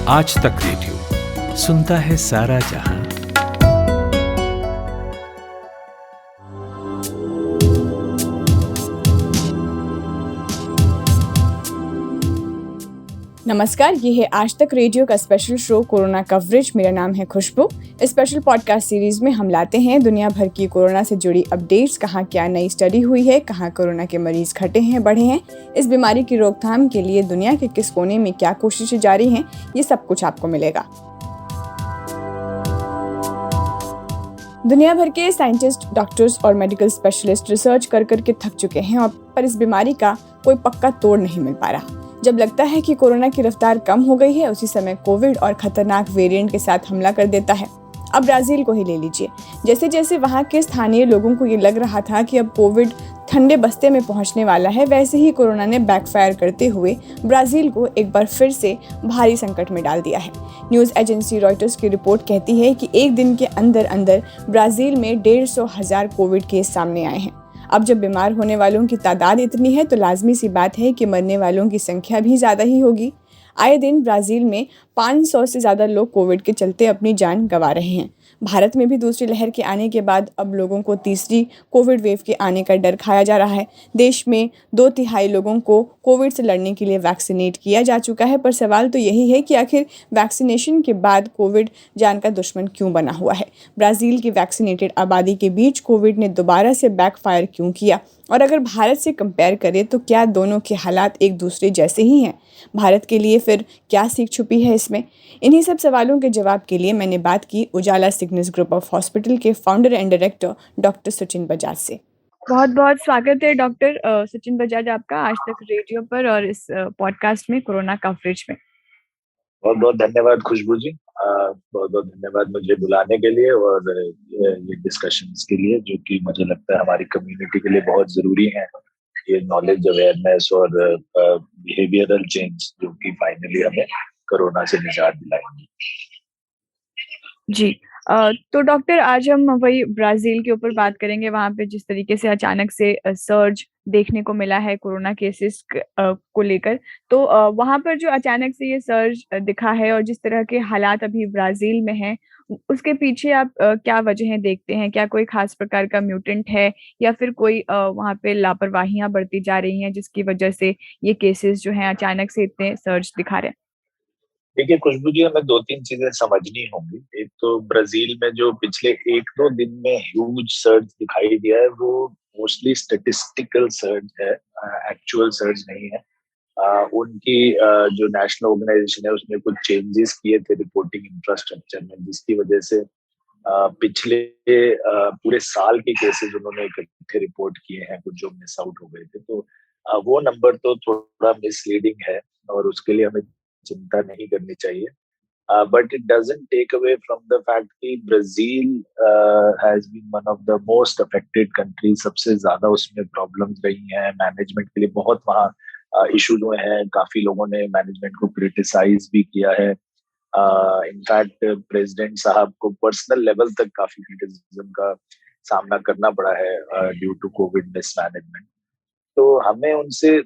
आज तक रेडियो सुनता है सारा जहां। नमस्कार, ये है आज तक रेडियो का स्पेशल शो कोरोना कवरेज। मेरा नाम है खुशबू। इस स्पेशल पॉडकास्ट सीरीज में हम लाते हैं दुनिया भर की कोरोना से जुड़ी अपडेट्स, कहाँ क्या नई स्टडी हुई है, कहाँ कोरोना के मरीज घटे हैं बढ़े हैं, इस बीमारी की रोकथाम के लिए दुनिया के किस कोने में क्या कोशिशें जारी हैं, ये सब कुछ आपको मिलेगा। दुनिया भर के साइंटिस्ट, डॉक्टर्स और मेडिकल स्पेशलिस्ट रिसर्च कर के थक चुके हैं और पर इस बीमारी का कोई पक्का तोड़ नहीं मिल पा रहा। जब लगता है कि कोरोना की रफ्तार कम हो गई है, उसी समय कोविड और खतरनाक वेरिएंट के साथ हमला कर देता है। अब ब्राजील को ही ले लीजिए। जैसे जैसे वहाँ के स्थानीय लोगों को ये लग रहा था कि अब कोविड ठंडे बस्ते में पहुंचने वाला है, वैसे ही कोरोना ने बैकफायर करते हुए ब्राजील को एक बार फिर से भारी संकट में डाल दिया है। न्यूज़ एजेंसी रॉयटर्स की रिपोर्ट कहती है कि एक दिन के अंदर अंदर ब्राजील में 150,000 कोविड केस सामने आए हैं। अब जब बीमार होने वालों की तादाद इतनी है तो लाजमी सी बात है कि मरने वालों की संख्या भी ज़्यादा ही होगी। आए दिन ब्राज़ील में 500 से ज़्यादा लोग कोविड के चलते अपनी जान गंवा रहे हैं। भारत में भी दूसरी लहर के आने के बाद अब लोगों को तीसरी कोविड वेव के आने का डर खाया जा रहा है। देश में 2/3 लोगों को कोविड से लड़ने के लिए वैक्सीनेट किया जा चुका है, पर सवाल तो यही है कि आखिर वैक्सीनेशन के बाद कोविड जान का दुश्मन क्यों बना हुआ है। ब्राज़ील की वैक्सीनेटेड आबादी के बीच कोविड ने दोबारा से बैकफायर क्यों किया, और अगर भारत से कंपेयर करें तो क्या दोनों के हालात एक दूसरे जैसे ही हैं? भारत के लिए फिर क्या सीख छुपी है इसमें? इन्हीं सब सवालों के जवाब के लिए मैंने बात की उजाला सिग्नस ग्रुप ऑफ हॉस्पिटल के founder and director doctor Sachin Bajaj से। बहुत बहुत स्वागत है डॉक्टर सचिन बजाज आपका आज तक रेडियो पर और इस पॉडकास्ट में कोरोना कवरेज में। बहुत बहुत धन्यवाद खुशबू जी। बहुत बहुत धन्यवाद मुझे बुलाने के लिए और ये डिस्कशंस के लिए, जो कि मुझे लगता है हमारी कम्युनिटी के लिए बहुत जरूरी है। ये नॉलेज, अवेयरनेस और बिहेवियरल चेंज जो कि फाइनली हमें कोरोना से निजात दिलाएंगे। जी, तो डॉक्टर आज हम वही ब्राज़ील के ऊपर बात करेंगे। वहाँ पे जिस तरीके से अचानक से सर्ज देखने को मिला है कोरोना केसेस को लेकर, तो वहाँ पर जो अचानक से ये सर्ज दिखा है और जिस तरह के हालात अभी ब्राज़ील में हैं, उसके पीछे आप क्या वजहें देखते हैं? क्या कोई ख़ास प्रकार का म्यूटेंट है या फिर कोई वहाँ पे लापरवाहियाँ बरती जा रही हैं जिसकी वजह से ये केसेस जो हैं अचानक से इतने सर्ज दिखा रहे हैं? देखिए खुशबू जी, हमें दो तीन चीजें समझनी होंगी। एक तो ब्राजील में जो पिछले 1-2 दिन में ह्यूज सर्ज दिखाई दिया है, वो मोस्टली स्टेटिस्टिकल सर्ज है, एक्चुअल सर्ज नहीं है। उनकी जो नेशनल ऑर्गेनाइजेशन है उसने कुछ चेंजेस किए थे रिपोर्टिंग इंफ्रास्ट्रक्चर में, जिसकी वजह से पिछले पूरे साल के केसेस उन्होंने इकट्ठे रिपोर्ट किए हैं, कुछ जो मिस आउट हो गए थे। तो वो नंबर तो थोड़ा मिसलीडिंग है और उसके लिए हमें चिंता नहीं करनी चाहिए। But it doesn't take away from the fact कि Brazil has been one of the most affected country. सबसे ज्यादा उसमें प्रॉब्लम्स रही हैं, मैनेजमेंट के लिए बहुत वहाँ इश्यूज हुए हैं। काफी लोगों ने मैनेजमेंट को क्रिटिसाइज भी किया है। इनफैक्ट प्रेसिडेंट साहब को पर्सनल लेवल तक काफी क्रिटिसिज्म का सामना करना पड़ा है ड्यू टू कोविड मिसमैनेजमेंट। तो हमें उनसे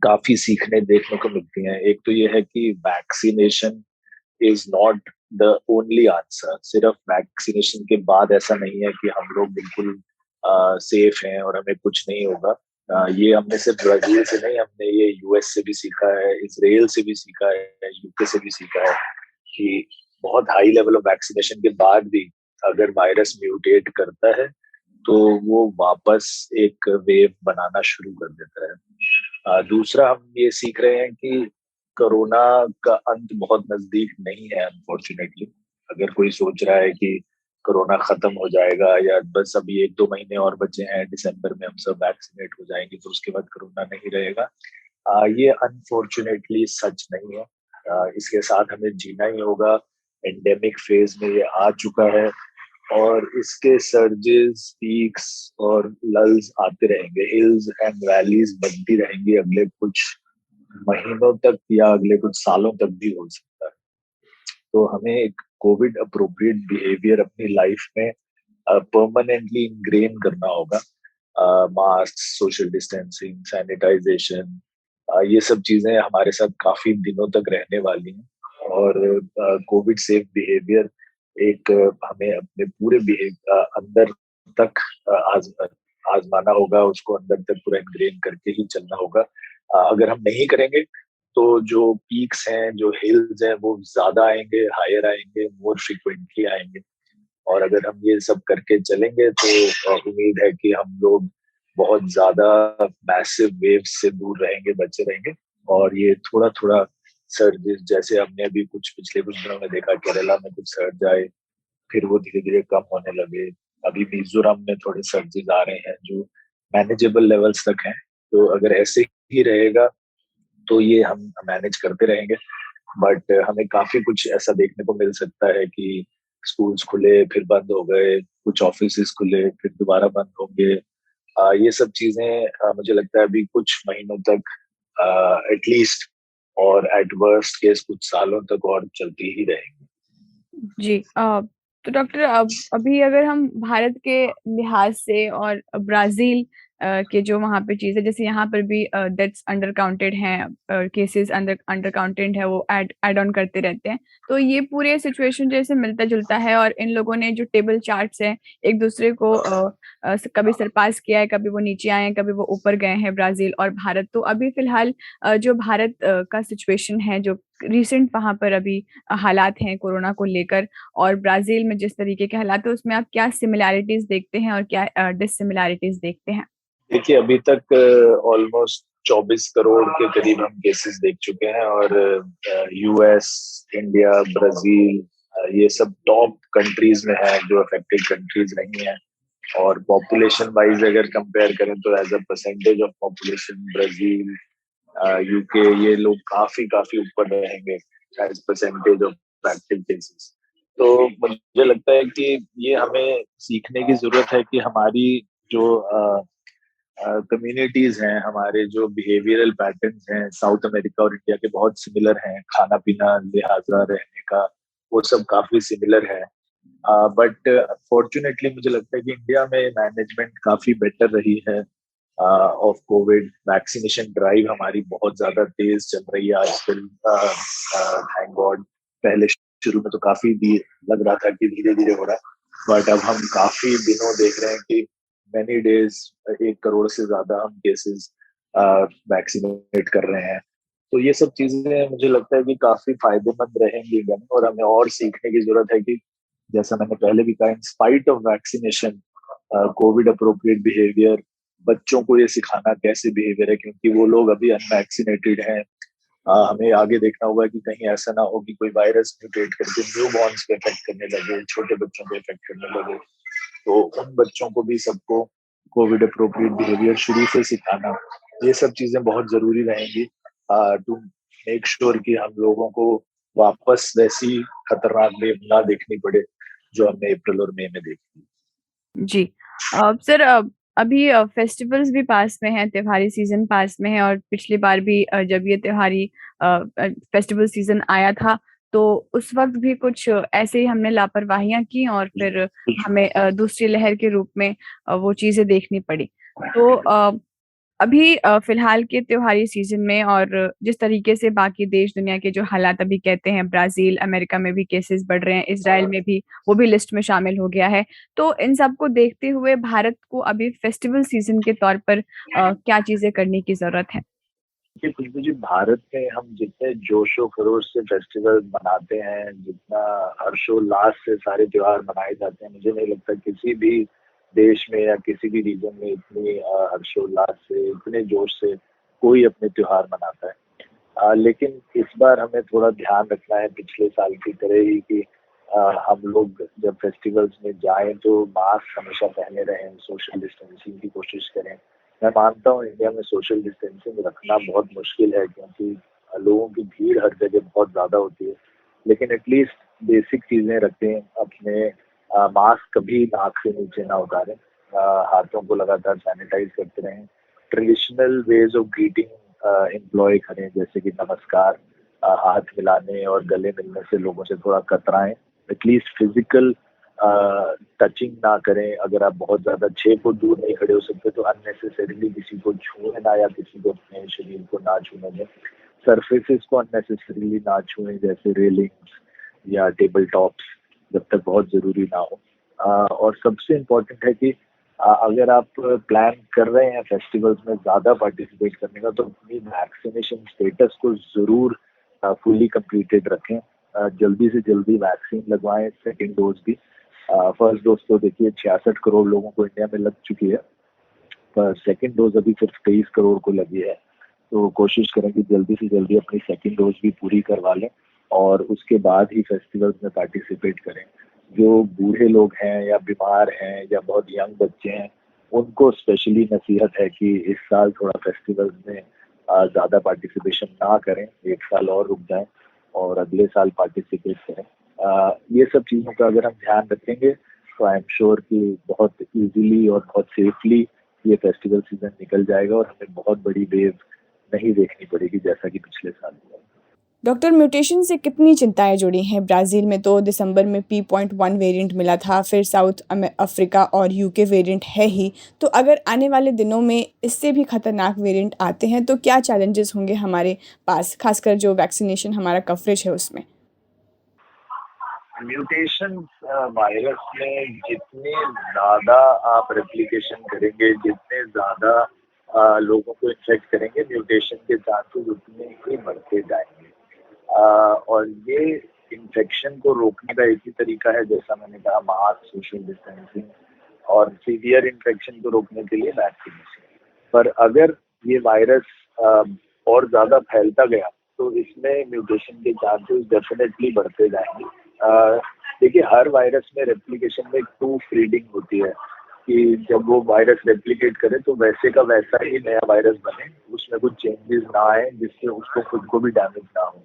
काफी सीखने देखने को मिलती हैं। एक तो ये है कि vaccination is not the only answer. सिर्फ वैक्सीनेशन के बाद ऐसा नहीं है कि हम लोग बिल्कुल सेफ हैं और हमें कुछ नहीं होगा। ये हमने सिर्फ ब्राजील से नहीं, हमने ये यूएस से भी सीखा है, इजराइल से भी सीखा है, यूके से भी सीखा है कि बहुत हाई लेवल ऑफ वैक्सीनेशन के बाद भी अगर वायरस म्यूटेट करता है तो वो वापस एक वेव बनाना शुरू कर देता है। दूसरा हम ये सीख रहे हैं कि कोरोना का अंत बहुत नजदीक नहीं है अनफॉर्चुनेटली। अगर कोई सोच रहा है कि कोरोना खत्म हो जाएगा या बस अभी 1-2 महीने और बचे हैं, दिसंबर में हम सब वैक्सीनेट हो जाएंगे तो उसके बाद कोरोना नहीं रहेगा, ये अनफॉर्चुनेटली सच नहीं है। इसके साथ हमें जीना ही होगा। एंडेमिक फेज में ये आ चुका है और इसके सर्जेस, पीक्स और लल्स आते रहेंगे, हिल्स एंड वैलीज बनती रहेंगी अगले कुछ महीनों तक या अगले कुछ सालों तक भी हो सकता है। तो हमें एक कोविड अप्रोप्रिएट बिहेवियर अपनी लाइफ में परमानेंटली इनग्रेन करना होगा। मास्क, सोशल डिस्टेंसिंग, सैनिटाइजेशन, ये सब चीजें हमारे साथ काफी दिनों तक रहने वाली हैं और कोविड सेफ बिहेवियर एक हमें अपने पूरे अंदर तक आजमाना होगा, उसको अंदर तक पूरा इनग्रेन करके ही चलना होगा। अगर हम नहीं करेंगे तो जो पीक्स हैं, जो हिल्स हैं, वो ज्यादा आएंगे, हायर आएंगे, मोर फ्रिक्वेंटली आएंगे। और अगर हम ये सब करके चलेंगे तो उम्मीद है कि हम लोग बहुत ज्यादा मैसिव वेव्स से दूर रहेंगे, बचे रहेंगे। और ये थोड़ा थोड़ा सर्जेस, जैसे हमने अभी पिछले कुछ दिनों में देखा, केरला में कुछ सर्ज आए, फिर वो धीरे धीरे कम होने लगे। अभी मिजोरम में थोड़े सर्जेस आ रहे हैं जो मैनेजेबल लेवल्स तक हैं। तो अगर ऐसे ही रहेगा तो ये हम मैनेज करते रहेंगे। बट हमें काफी कुछ ऐसा देखने को मिल सकता है कि स्कूल्स खुले फिर बंद हो गए, कुछ ऑफिस खुले फिर दोबारा बंद होंगे। ये सब चीजें मुझे लगता है अभी कुछ महीनों तक एटलीस्ट, और एट वर्स्ट केस कुछ सालों तक और चलती ही रहेंगी। जी। तो डॉक्टर, अब अभी अगर हम भारत के लिहाज से और ब्राजील के जो वहाँ पे चीज़ है, जैसे यहाँ पर भी डेथ्स अंडर काउंटेड हैं, केसेस अंडर अंडर काउंटेड है, वो ऐड ऐड ऑन करते रहते हैं। तो ये पूरे सिचुएशन जैसे मिलता जुलता है, और इन लोगों ने जो टेबल चार्ट्स हैं एक दूसरे को कभी सरपास किया है, कभी वो नीचे आए हैं, कभी वो ऊपर गए हैं, ब्राजील और भारत। तो अभी फिलहाल जो भारत का सिचुएशन है, जो रिसेंट वहाँ पर अभी हालात हैं कोरोना को लेकर, और ब्राजील में जिस तरीके के हालात है, उसमें आप क्या सिमिलैरिटीज देखते हैं और क्या डिससिमिलैरिटीज देखते हैं? देखिए, अभी तक ऑलमोस्ट 24 करोड़ के करीब हम केसेस देख चुके हैं। और यूएस, इंडिया, ब्राजील, ये सब टॉप कंट्रीज में है जो अफेक्टेड कंट्रीज नहीं है। और पॉपुलेशन वाइज अगर कंपेयर करें तो as a percentage of population Brazil, UK, ये लोग काफी काफी ऊपर रहेंगे as percentage of active cases. तो मुझे लगता है कि ये हमें सीखने की जरूरत है कि हमारी जो कम्युनिटीज हैं, हमारे जो बिहेवियरल पैटर्न्स हैं, साउथ अमेरिका और इंडिया के बहुत सिमिलर हैं, खाना पीना, लिहाजा, रहने का, वो सब काफी सिमिलर है। बट फॉर्चुनेटली मुझे लगता है कि इंडिया में मैनेजमेंट काफी बेटर रही है ऑफ कोविड। वैक्सीनेशन ड्राइव हमारी बहुत ज्यादा तेज चल रही है आजकल, थैंक गॉड। पहले शुरू में तो काफी लग रहा था कि धीरे धीरे हो रहा है, बट अब हम काफी दिनों देख रहे हैं कि मैनी डेज 1 करोड़ से ज्यादा हम केसेस वैक्सीनेट कर रहे हैं। तो ये सब चीजें मुझे लगता है कि काफी फायदेमंद रहेंगी गन, और हमें और सीखने की जरूरत है कि जैसा मैंने पहले भी कहा, in spite of vaccination, Covid appropriate behaviour, बच्चों को ये सिखाना कैसे बिहेवियर है, क्योंकि वो लोग अभी अनवैक्सीनेटेड हैं। हमें आगे देखना होगा कि कहीं ऐसा ना हो कि कोई वायरस म्यूटेट करके न्यू बॉर्न्स पे इफेक्ट करने लगे, छोटे बच्चों पे इफेक्ट करने लगे। तो उन बच्चों को भी सबको कोविड अप्रोप्रिएट बिहेवियर शुरू से सिखाना, ये सब चीजें बहुत जरूरी रहेंगी टू मेक श्योर कि हम लोगों को वापस वैसी खतरनाक वेव ना देखनी पड़े जो हमने अप्रैल और मई में देखी। जी। सर, अभी फेस्टिवल्स भी पास में हैं, त्योहारी सीजन पास में है, और पिछली बार भी जब ये त्योहारी फेस्टिवल सीजन आया था, तो उस वक्त भी कुछ ऐसे ही हमने लापरवाहियां की, और फिर हमें दूसरी लहर के रूप में वो चीजें देखनी पड़ी। तो अभी फिलहाल के त्योहारी सीजन में, और जिस तरीके से बाकी देश दुनिया के जो हालात अभी कहते हैं, ब्राजील, अमेरिका में भी केसेस बढ़ रहे हैं, इसराइल में भी, वो भी लिस्ट में शामिल हो गया है। तो इन सब को देखते हुए भारत को अभी फेस्टिवल सीजन के तौर पर क्या चीजें करने की जरूरत है? कि खुशबू जी, भारत में हम जितने जोशो खरोश से फेस्टिवल मनाते हैं, जितना हर्षोल्लास से सारे त्योहार मनाए जाते हैं, मुझे नहीं लगता किसी भी देश में या किसी भी रीजन में इतनी हर्षोल्लास से, इतने जोश से कोई अपने त्योहार मनाता है। लेकिन इस बार हमें थोड़ा ध्यान रखना है पिछले साल की तरह ही कि हम लोग जब फेस्टिवल्स में जाएं तो मास्क हमेशा पहने रहें, सोशल डिस्टेंसिंग की कोशिश करें। मैं मानता हूँ इंडिया में सोशल डिस्टेंसिंग रखना बहुत मुश्किल है, क्योंकि लोगों की भीड़ हर जगह बहुत ज्यादा होती है। लेकिन एटलीस्ट बेसिक चीजें रखें अपने। मास्क कभी नाक से नीचे ना उतारें, हाथों को लगातार सैनिटाइज करते रहें। Traditional ways of greeting employ करें, जैसे कि नमस्कार, हाथ मिलाने और गले मिलने से लोगों से थोड़ा कतराएं। एटलीस्ट फिजिकल टचिंग ना करें। अगर आप बहुत ज्यादा 6 फुट दूर नहीं खड़े हो सकते तो अननेसेसरीली किसी को छूए ना, या किसी को अपने शरीर को ना छूने दें। सरफेसेस को अननेसेसरीली ना छुएं, जैसे रेलिंग्स या टेबल टॉप्स, जब तक बहुत जरूरी ना हो। और सबसे इम्पोर्टेंट है कि अगर आप प्लान कर रहे हैं फेस्टिवल्स में ज़्यादा पार्टिसिपेट करने का, तो अपनी वैक्सीनेशन स्टेटस को ज़रूर फुली कंप्लीटेड रखें। जल्दी से जल्दी वैक्सीन लगवाएं, सेकेंड डोज भी। फर्स्ट डोज तो देखिए 66 करोड़ लोगों को इंडिया में लग चुकी है, पर सेकेंड डोज अभी सिर्फ 23 करोड़ को लगी है। तो कोशिश करें कि जल्दी से जल्दी अपनी सेकेंड डोज भी पूरी करवा लें और उसके बाद ही फेस्टिवल्स में पार्टिसिपेट करें। जो बूढ़े लोग हैं या बीमार हैं या बहुत यंग बच्चे हैं, उनको स्पेशली नसीहत है कि इस साल थोड़ा फेस्टिवल्स में ज़्यादा पार्टिसिपेशन ना करें, एक साल और रुक जाएं और अगले साल पार्टिसिपेट करें। ये सब चीज़ों का अगर हम ध्यान रखेंगे तो आई एम श्योर कि बहुत इजीली और बहुत सेफली ये फेस्टिवल सीजन निकल जाएगा और हमें बहुत बड़ी वेव नहीं देखनी पड़ेगी जैसा कि पिछले साल हुआ। डॉक्टर, म्यूटेशन से कितनी चिंताएं जुड़ी हैं? ब्राज़ील में तो दिसंबर में P.1 वेरिएंट मिला था, फिर साउथ अफ्रीका और यूके वेरिएंट है ही। तो अगर आने वाले दिनों में इससे भी खतरनाक वेरिएंट आते हैं तो क्या चैलेंजेस होंगे हमारे पास, खासकर जो वैक्सीनेशन हमारा कवरेज है उसमें? म्यूटेशन वायरस में जितने ज़्यादा आप रेप्लिकेशन करेंगे, जितने ज़्यादा लोगों को इन्फेक्ट करेंगे, म्यूटेशन के चांसेस उतने ही बढ़ते जाएंगे। और ये इन्फेक्शन को रोकने का एक ही तरीका है, जैसा मैंने कहा, मास्क, सोशल डिस्टेंसिंग और सीवियर इन्फेक्शन को रोकने के लिए वैक्सीनेशन। पर अगर ये वायरस और ज़्यादा फैलता गया तो इसमें म्यूटेशन के चांसेस डेफिनेटली बढ़ते जाएंगे। देखिए, हर वायरस में रेप्लिकेशन में प्रूफ रीडिंग होती है कि जब वो वायरस रेप्लिकेट करे तो वैसे का वैसा ही नया वायरस बने, उसमें कुछ चेंजेस ना आए जिससे उसको खुद को भी डैमेज ना हो।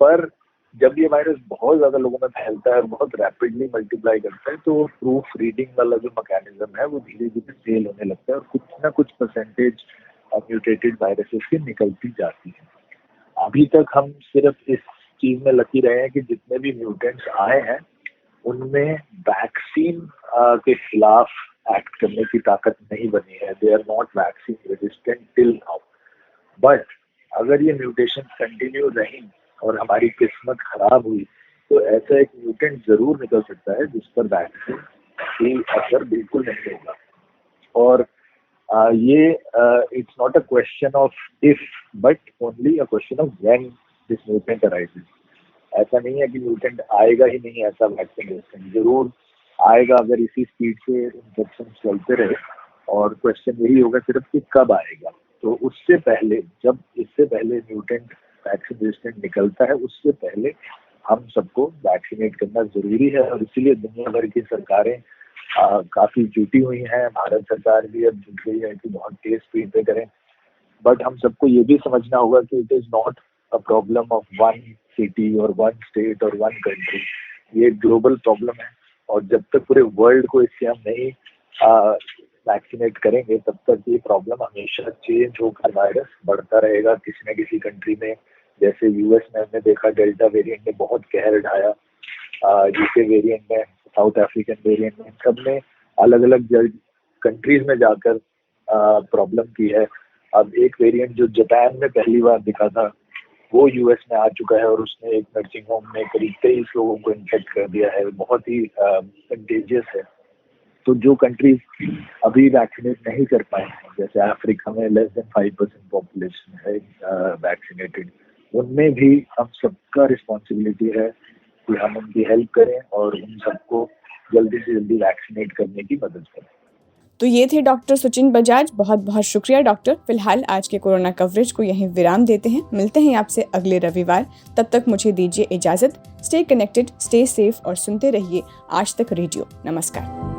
पर जब ये वायरस बहुत ज्यादा लोगों में फैलता है, बहुत रैपिडली मल्टीप्लाई करता है, तो प्रूफ रीडिंग वाला जो मैकेनिज्म है वो धीरे धीरे फेल होने लगता है और कुछ ना कुछ परसेंटेज म्यूटेटेड वायरसेस की निकलती जाती है। अभी तक हम सिर्फ इस चीज में लकी रहे हैं कि जितने भी म्यूटेंट्स आए हैं उनमें वैक्सीन के खिलाफ एक्ट करने की ताकत नहीं बनी है। They are not vaccine resistant till now. But अगर ये म्यूटेशन कंटिन्यू रही और हमारी किस्मत खराब हुई तो ऐसा एक म्यूटेंट जरूर निकल सकता है जिस पर वैक्सीन की असर बिल्कुल नहीं होगा। और ये it's not a question of if but only a question of when this mutant arises. ऐसा नहीं है कि म्यूटेंट आएगा ही नहीं, ऐसा वैक्सीन जरूर आएगा अगर इसी स्पीड से इन्फेक्शन चलते रहे। और क्वेश्चन यही होगा सिर्फ कि कब आएगा। तो उससे पहले, जब इससे पहले म्यूटेंट वैक्सीन रेजिस्टेंट निकलता है, उससे पहले हम सबको वैक्सीनेट करना जरूरी है। और इसीलिए दुनिया भर की सरकारें काफी जुटी हुई हैं। भारत सरकार भी अब जुट गई है कि बहुत तेज स्पीड पे करें। बट हम सबको ये भी समझना होगा कि it is not a problem of one city और वन स्टेट और वन कंट्री। ये ग्लोबल प्रॉब्लम है और जब तक पूरे वर्ल्ड को इससे हम नहीं वैक्सीनेट करेंगे तब तक ये प्रॉब्लम हमेशा चेंज होकर वायरस बढ़ता रहेगा किसी न किसी कंट्री में। जैसे यूएस में हमने देखा डेल्टा वेरिएंट ने बहुत कहर ढाया, यूके वेरिएंट में, साउथ अफ्रीकन वेरिएंट में, सब ने अलग अलग कंट्रीज में जाकर प्रॉब्लम की है। अब एक वेरिएंट जो जापान में पहली बार दिखा था वो यूएस में आ चुका है और उसने एक नर्सिंग होम में करीब 23 लोगों को इन्फेक्ट कर दिया है। बहुत ही कंटेजियस है। तो जो कंट्रीज अभी वैक्सीनेट नहीं कर पाए हैं, जैसे अफ्रीका में लेस देन 5% पॉपुलेशन है वैक्सीनेटेड, उनमें भी हम सबका रिस्पॉन्सिबिलिटी है कि हम उनकी हेल्प करें और उन सबको जल्दी से जल्दी वैक्सीनेट करने की मदद करें। तो ये थे डॉक्टर सचिन बजाज। बहुत बहुत शुक्रिया डॉक्टर। फिलहाल आज के कोरोना कवरेज को यहीं विराम देते हैं। मिलते हैं आपसे अगले रविवार। तब तक मुझे दीजिए इजाजत। स्टे कनेक्टेड, स्टे सेफ और सुनते रहिए आज तक रेडियो। नमस्कार।